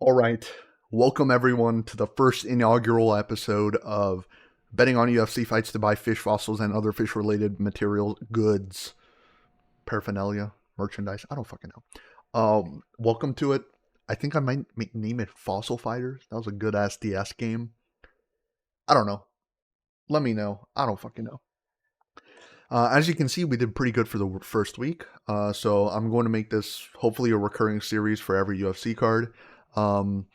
All right. Welcome everyone to the first inaugural episode of betting on UFC fights to buy fish fossils and other fish related materials, goods, paraphernalia, merchandise. I don't fucking know. Welcome to it. I think I might name it Fossil Fighters. That was a good ass DS game. I don't know. Let me know. I don't fucking know. As you can see, we did pretty good for the first week. So I'm going to make this hopefully a recurring series for every UFC card. Um,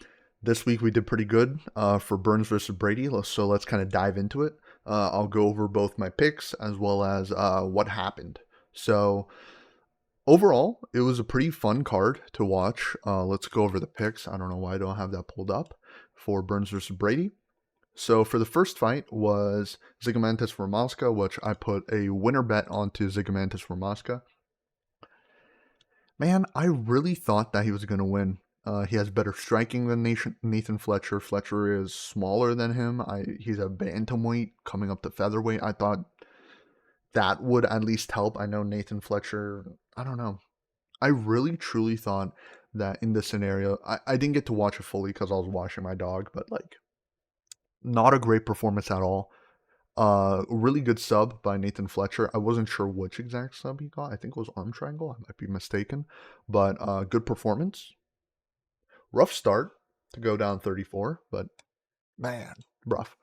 this week we did pretty good for Burns versus Brady. So let's kind of dive into it. I'll go over both my picks as well as what happened. So overall, it was a pretty fun card to watch. Let's go over the picks. I don't know why I don't have that pulled up for Burns versus Brady. So for the first fight was Zigomanis Ramasca, which I put a winner bet onto Zigomanis Ramasca. Man, I really thought that he was going to win. He has better striking than Nathan Fletcher. Fletcher is smaller than him. He's a bantamweight coming up to featherweight. I thought that would at least help. I know Nathan Fletcher, I don't know. I really truly thought that in this scenario, I didn't get to watch it fully because I was watching my dog, but like, not a great performance at all. Really good sub by Nathan Fletcher. I wasn't sure which exact sub he got. I think it was arm triangle. I might be mistaken, but good performance. Rough start to go down 34, but man, rough.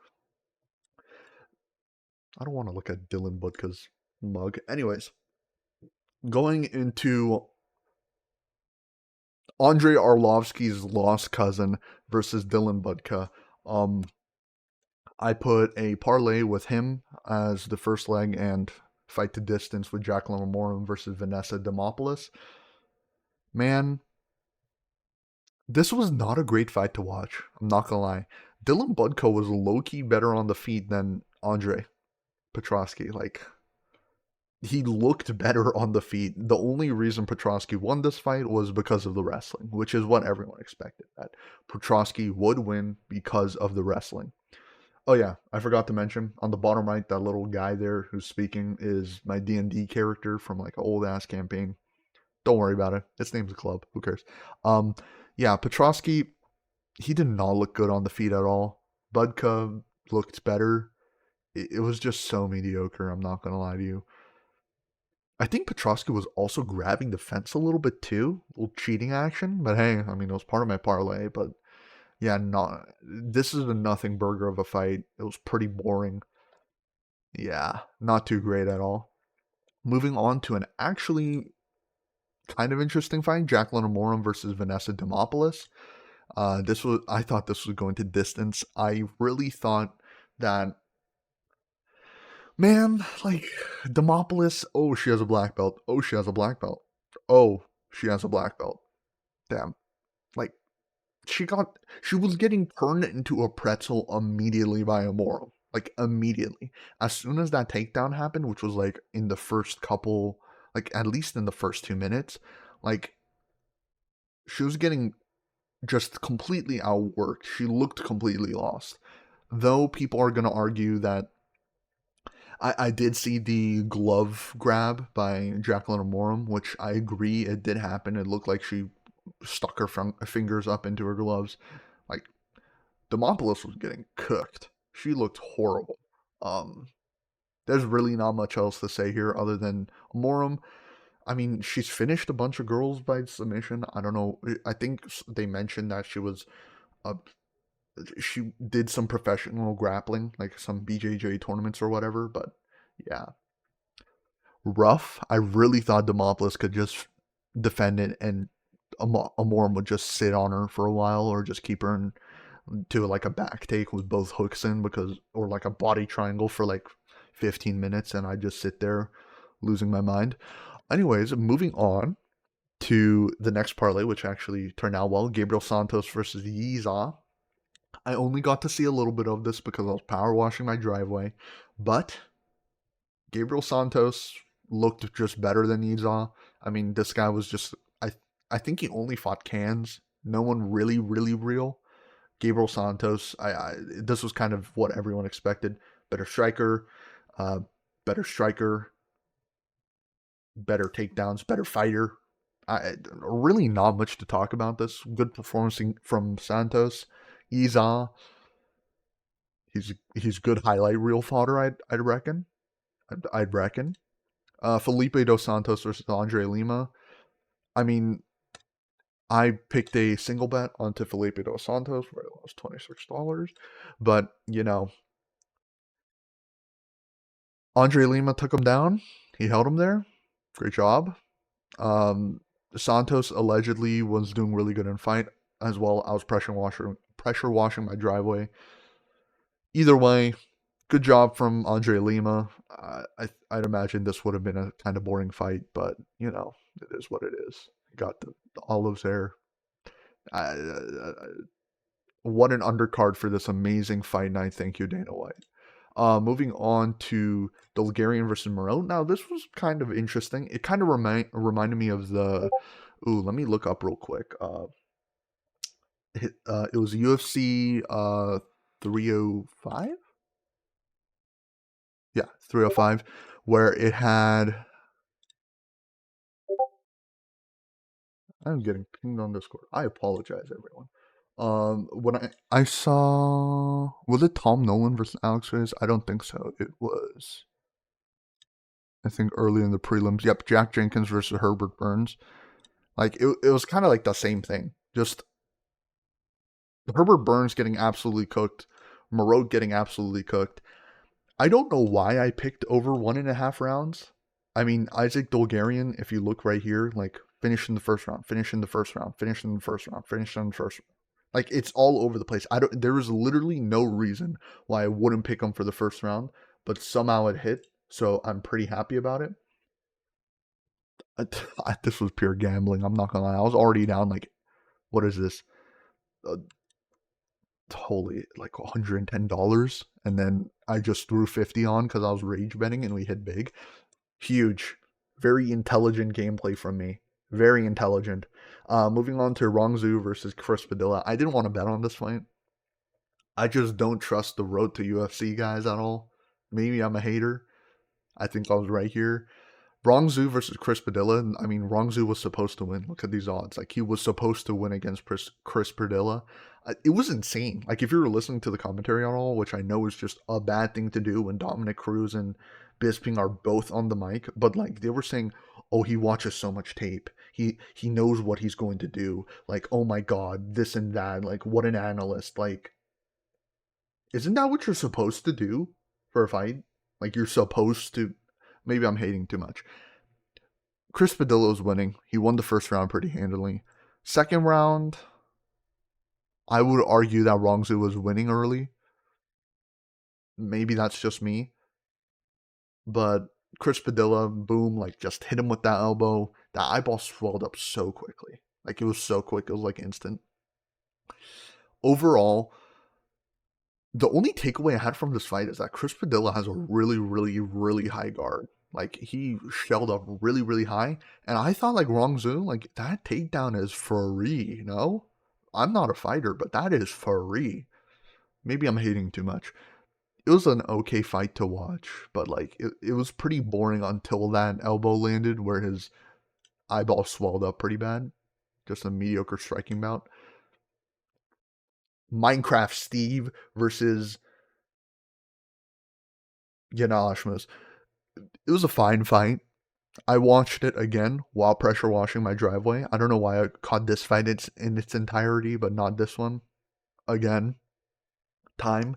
I don't want to look at Dylan Butka's mug. Anyways, going into Andre Arlovsky's lost cousin versus Dylan Budka. Um, I put a parlay with him as the first leg and fight to distance with Jacqueline Amorim versus Vanessa Demopoulos. Man, this was not a great fight to watch. I'm not gonna lie. Dylan Budko was low key better on the feet than Andre Petrosky. Like, he looked better on the feet. The only reason Petrosky won this fight was because of the wrestling, which is what everyone expected. That Petrosky would win because of the wrestling. Oh yeah, I forgot to mention on the bottom right, that little guy there who's speaking is my D&D character from like an old ass campaign. Don't worry about it. Its name's a club. Who cares? Um, yeah, Petrosky, he did not look good on the feet at all. Budka looked better. It was just so mediocre. I'm not gonna lie to you. I think Petrosky was also grabbing the fence a little bit too, a little cheating action. But hey, I mean, it was part of my parlay. But yeah, not this is a nothing burger of a fight. It was pretty boring. Yeah, not too great at all. Moving on to an actually kind of interesting fight: Jacqueline Amorim versus Vanessa Demopoulos. I thought this was going to distance. I really thought that, man, like, Demopoulos, oh, she has a black belt. Oh, she has a black belt. Oh, she has a black belt. Damn. Like, she was getting turned into a pretzel immediately by Amoro. Like, immediately. As soon as that takedown happened, which was like in the first couple, like at least in the first 2 minutes, like, she was getting just completely outworked. She looked completely lost. Though people are going to argue that I did see the glove grab by Jacqueline Amorim, which I agree it did happen. It looked like she stuck her fingers up into her gloves. Like, Demopoulos was getting cooked. She looked horrible. Um, there's really not much else to say here other than Amorim. I mean, she's finished a bunch of girls by submission. I don't know. I think they mentioned that uh, she did some professional grappling, like some BJJ tournaments or whatever. But yeah, rough. I really thought Demopoulos could just defend it and Amorim would just sit on her for a while or just keep her to like a back take with both hooks in or like a body triangle for like 15 minutes and I just sit there losing my mind. Anyways, moving on to the next parlay, which actually turned out well. Gabriel Santos versus Yiza. I only got to see a little bit of this because I was power washing my driveway, but Gabriel Santos looked just better than Yiza. I mean, this guy was just I think he only fought cans. No one really real. Gabriel Santos, this was kind of what everyone expected. Better striker, uh, better striker, better takedowns, better fighter. Really not much to talk about this. Good performance from Santos. Iza, he's good highlight reel fodder. I'd reckon. I'd reckon. Felipe dos Santos versus Andre Lima. I mean, I picked a single bet onto Felipe dos Santos where it lost $26, but Andre Lima took him down. He held him there. Great job. Um, Santos allegedly was doing really good in fight as well. I was pressure washing my driveway. Either way, good job from Andre Lima. I'd imagine this would have been a kind of boring fight, but it is what it is. Got the olives there. What an undercard for this amazing fight night. Thank you, Dana White. Moving on to Bulgarian versus Moreau. Now, this was kind of interesting. It kind of reminded me of the. Ooh, let me look up real quick. It was UFC 305. Yeah, 305, where it had. I'm getting pinged on Discord. I apologize, everyone. When I saw, was it Tom Nolan versus Alex Reyes? I don't think so. It was, I think, early in the prelims. Yep, Jack Jenkins versus Herbert Burns. Like it was kind of like the same thing. Just Herbert Burns getting absolutely cooked, Moreau getting absolutely cooked. I don't know why I picked over 1.5 rounds. I mean, Isaac Dolgarian, if you look right here, like finish in the first round, finish in the first round, finish in the first round, finish in the first round. Like it's all over the place. There is literally no reason why I wouldn't pick him for the first round, but somehow it hit. So I'm pretty happy about it. This was pure gambling. I'm not gonna lie. I was already down like, what is this? Uh, Holy, like $110, and then I just threw 50 on because I was rage betting and we hit big. Huge, very intelligent gameplay from me. Very intelligent. Moving on to Rongzhu versus Chris Padilla. I didn't want to bet on this fight. I just don't trust the road to UFC guys at all. Maybe I'm a hater. I think I was right here. Rongzhu versus Chris Padilla. I mean, Rongzhu was supposed to win. Look at these odds. Like, he was supposed to win against Chris Padilla. It was insane. Like, if you were listening to the commentary at all, which I know is just a bad thing to do when Dominic Cruz and Bisping are both on the mic, but like they were saying, oh, he watches so much tape. He knows what he's going to do. Like, oh my god, this and that. Like, what an analyst. Like, isn't that what you're supposed to do for a fight? Like, you're supposed to. Maybe I'm hating too much. Chris Padilla was winning. He won the first round pretty handily. Second round, I would argue that Rongzhu was winning early. Maybe that's just me. But Chris Padilla, boom, like just hit him with that elbow. That eyeball swelled up so quickly. Like it was so quick. It was like instant. Overall, the only takeaway I had from this fight is that Chris Padilla has a really, really, really high guard. Like he shelled up really, really high. And I thought like Rongzhu, like that takedown is free, you know? I'm not a fighter, but that is free. Maybe I'm hating too much. It was an okay fight to watch, but like it was pretty boring until that elbow landed where his eyeball swelled up pretty bad. Just a mediocre striking bout. Minecraft Steve versus Yanal Ashmus. It was a fine fight. I watched it again while pressure washing my driveway. I don't know why I caught this fight in its entirety, but not this one. Again, time.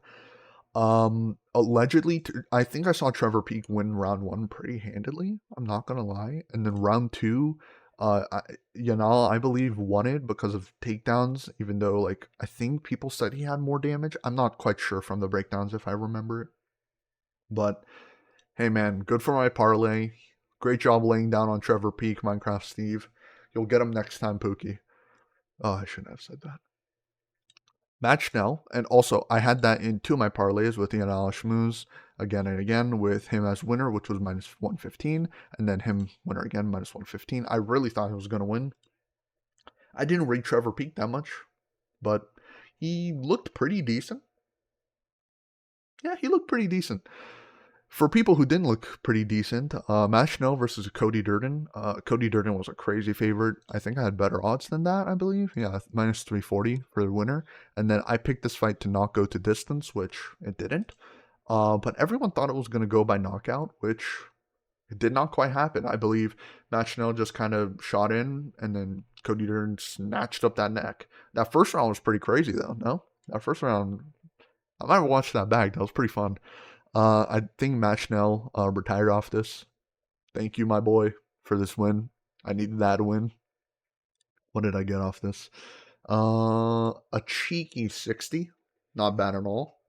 Allegedly, I think I saw Trevor Peak win round one pretty handily. I'm not gonna lie. And then round two, Yanal, I believe, won it because of takedowns. Even though, like, I think people said he had more damage. I'm not quite sure from the breakdowns if I remember it. But hey, man, good for my parlay. Great job laying down on Trevor Peak, Minecraft Steve. You'll get him next time, Pookie. Oh, I shouldn't have said that. Match now, and also I had that in two of my parlays with Ian Alashmuz again and again with him as winner, which was minus 115, and then him winner again, minus 115. I really thought he was going to win. I didn't rate Trevor Peak that much, but he looked pretty decent. Yeah, he looked pretty decent. For people who didn't look pretty decent, Matt Schnell versus Cody Durden. Cody Durden was a crazy favorite. I think I had better odds than that, I believe. Yeah, minus 340 for the winner. And then I picked this fight to not go to distance, which it didn't. But everyone thought it was going to go by knockout, which it did not quite happen. I believe Matt Schnell just kind of shot in, and then Cody Durden snatched up that neck. That first round was pretty crazy, though. No, that first round, I might have watched that back. That was pretty fun. I think Matt Schnell retired off this. Thank you, my boy, for this win. I needed that win. What did I get off this? A cheeky 60. Not bad at all.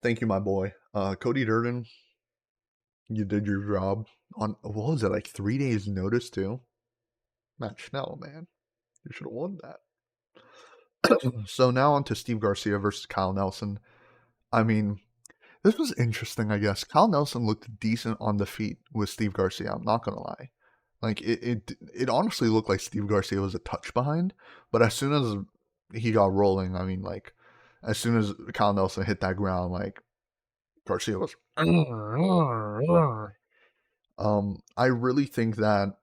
Thank you, my boy. Cody Durden, you did your job. On, what was it, like 3 days notice, too? Matt Schnell, man. You should have won that. So now on to Steve Garcia versus Kyle Nelson. I mean, this was interesting, I guess. Kyle Nelson looked decent on the feet with Steve Garcia. I'm not gonna lie. Like it honestly looked like Steve Garcia was a touch behind, but as soon as he got rolling, I mean, like as soon as Kyle Nelson hit that ground, like Garcia was. I really think that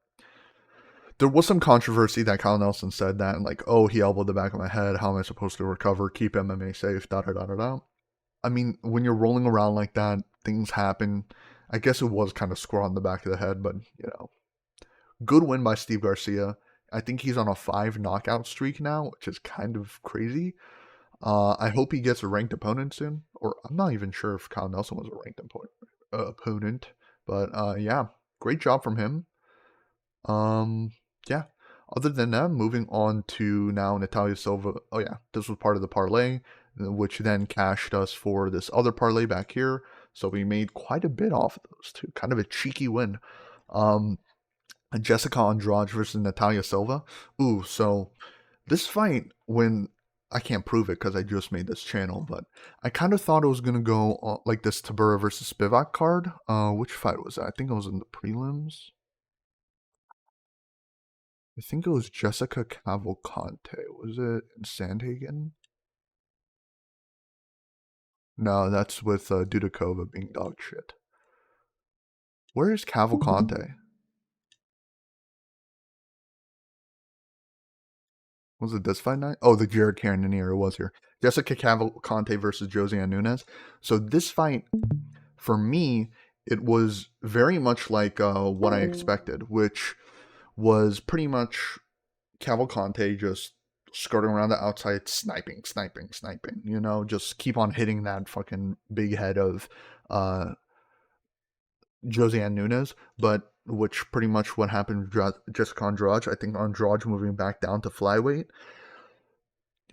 there was some controversy that Kyle Nelson said that, like, oh, he elbowed the back of my head. How am I supposed to recover? Keep MMA safe. Da da da da da. I mean, when you're rolling around like that, things happen. I guess it was kind of square on the back of the head, but good win by Steve Garcia. I think he's on a 5 knockout streak now, which is kind of crazy. I hope he gets a ranked opponent soon, or I'm not even sure if Kyle Nelson was a ranked opponent, but yeah, great job from him. Yeah. Other than that, moving on to now Natalia Silva. Oh yeah, this was part of the parlay, which then cashed us for this other parlay back here. So we made quite a bit off of those two. Kind of a cheeky win. Um, Jessica Andrade versus Natalia Silva. Ooh, so this fight, when I can't prove it because I just made this channel, but I kind of thought it was gonna go like this Tabura versus Spivak card. Which fight was that? I think it was in the prelims. I think it was Jessica Cavalcante. Was it in Sandhagen? No, that's with Dudakova being dog shit. Where is Cavalcante? Was it this fight night? Oh, the Jared Cannonier was here. Jessica Cavalcante versus Josiane Nunes. So this fight, for me, it was very much like what I expected, which was pretty much Cavalcante just skirting around the outside, sniping, sniping, sniping. Just keep on hitting that fucking big head of Josiane Nunes, but which pretty much what happened with Jessica Andrade. I think Andrade moving back down to flyweight.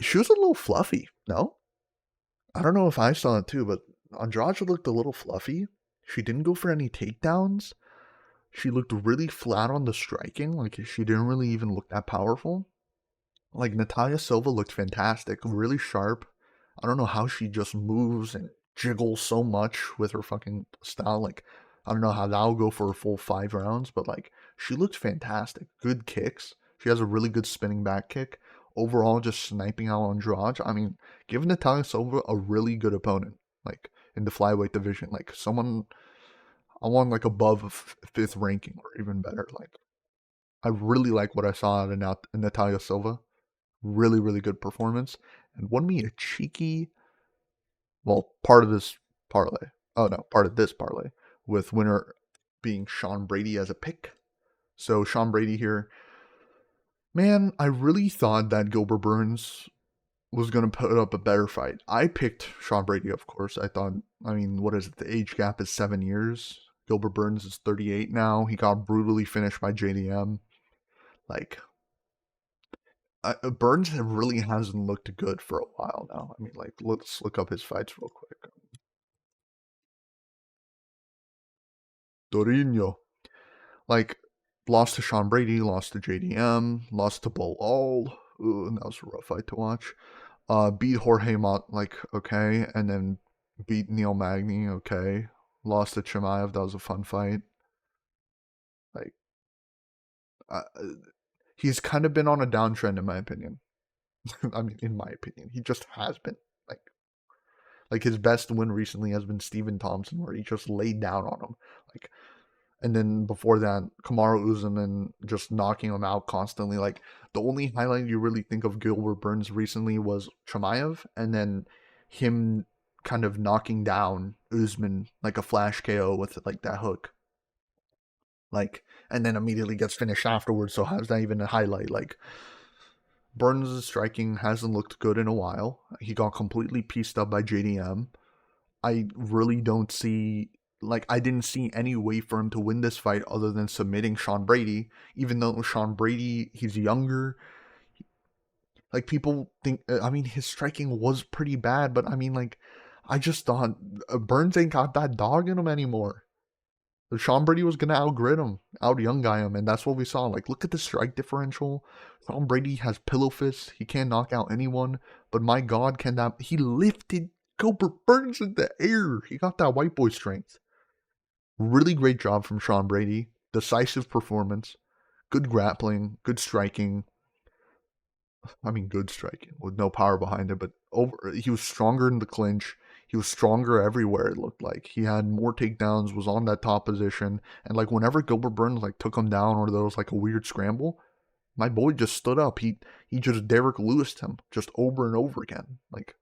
She was a little fluffy, no? I don't know if I saw it too, but Andrade looked a little fluffy. She didn't go for any takedowns. She looked really flat on the striking, like she didn't really even look that powerful. Like Natalia Silva looked fantastic, really sharp. I don't know how she just moves and jiggles so much with her fucking style. Like, I don't know how that'll go for a full 5 rounds, but like, she looked fantastic. Good kicks. She has a really good spinning back kick. Overall, just sniping out on Andrade. I mean, give Natalia Silva a really good opponent, like in the flyweight division. Like, someone I want like above fifth ranking or even better. Like, I really like what I saw out of Natalia Silva. Really, really good performance. And won me a cheeky, well, part of this parlay. Oh no, part of this parlay with winner being Sean Brady as a pick. So Sean Brady here, man, I really thought that Gilbert Burns was going to put up a better fight. I picked Sean Brady, of course. I thought, I mean, what is it? The age gap is 7 years. Gilbert Burns is 38 now. He got brutally finished by JDM. Like, Burns really hasn't looked good for a while now. I mean, like, let's look up his fights real quick. Torino. Like, lost to Sean Brady, lost to JDM, lost to Bilal. Ooh, that was a rough fight to watch. Beat Jorge Mott, like, okay. And then beat Neil Magny, okay. Lost to Chimaev, that was a fun fight. Like, uh, he's kind of been on a downtrend, in my opinion. I mean, in my opinion, he just has been. Like Like, his best win recently has been Stephen Thompson, where he just laid down on him. Like, and then before that, Kamaru Usman just knocking him out constantly. Like, the only highlight you really think of Gilbert Burns recently was Chimaev, and then him kind of knocking down Usman like a flash KO with like that hook. Like, and then immediately gets finished afterwards. So how's that even a highlight? Like, Burns' striking hasn't looked good in a while. He got completely pieced up by JDM. I really don't see, like, I didn't see any way for him to win this fight other than submitting Sean Brady. Even though Sean Brady, he's younger. Like, people think, I mean, his striking was pretty bad, but I mean, like, I just thought Burns ain't got that dog in him anymore. Sean Brady was gonna outgrid him, out young guy him, and that's what we saw. Like, look at the strike differential. Sean Brady has pillow fists. He can't knock out anyone. But my God, can that? He lifted Gilbert Burns in the air. He got that white boy strength. Really great job from Sean Brady. Decisive performance. Good grappling. Good striking. I mean, good striking with no power behind it, but he was stronger in the clinch. He was stronger everywhere. It looked like he had more takedowns, was on that top position, and like whenever Gilbert Burns like took him down or there was like a weird scramble, my boy just stood up. He just Derek Lewis'd him just over and over again. Like,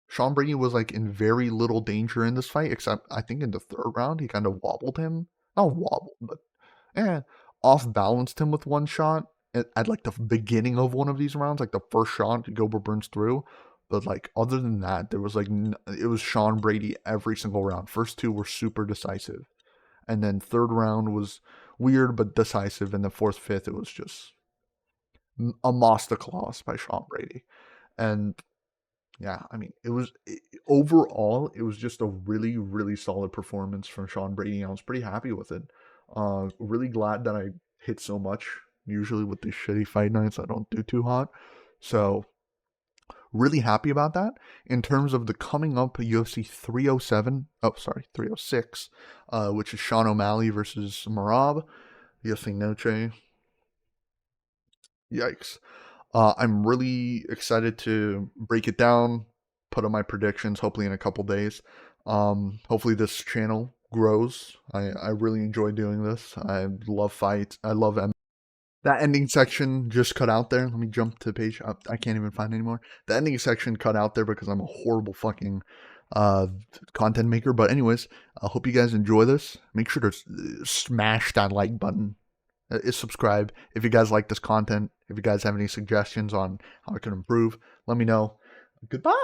Sean Brady was like in very little danger in this fight, except I think in the third round he kind of wobbled him. Not wobbled, but off balanced him with one shot at like the beginning of one of these rounds, like the first shot Gilbert Burns threw. But like other than that, there was like it was Sean Brady every single round. First two were super decisive, and then third round was weird but decisive, and the fourth, fifth it was just a masterclass by Sean Brady. And yeah, I mean, overall, it was just a really, really solid performance from Sean Brady. I was pretty happy with it. Really glad that I hit so much. Usually with these shitty fight nights, I don't do too hot. So, really happy about that. In terms of the coming up UFC 307, 306, which is Sean O'Malley versus Marab. UFC Noche. Yikes. I'm really excited to break it down, put on my predictions, hopefully in a couple days. Hopefully this channel grows. I really enjoy doing this. I love fights. I love that ending section just cut out there. Let me jump to the page. I can't even find it anymore. The ending section cut out there because I'm a horrible fucking content maker. But anyways, I hope you guys enjoy this. Make sure to smash that like button. Subscribe. If you guys like this content, if you guys have any suggestions on how I can improve, let me know. Goodbye.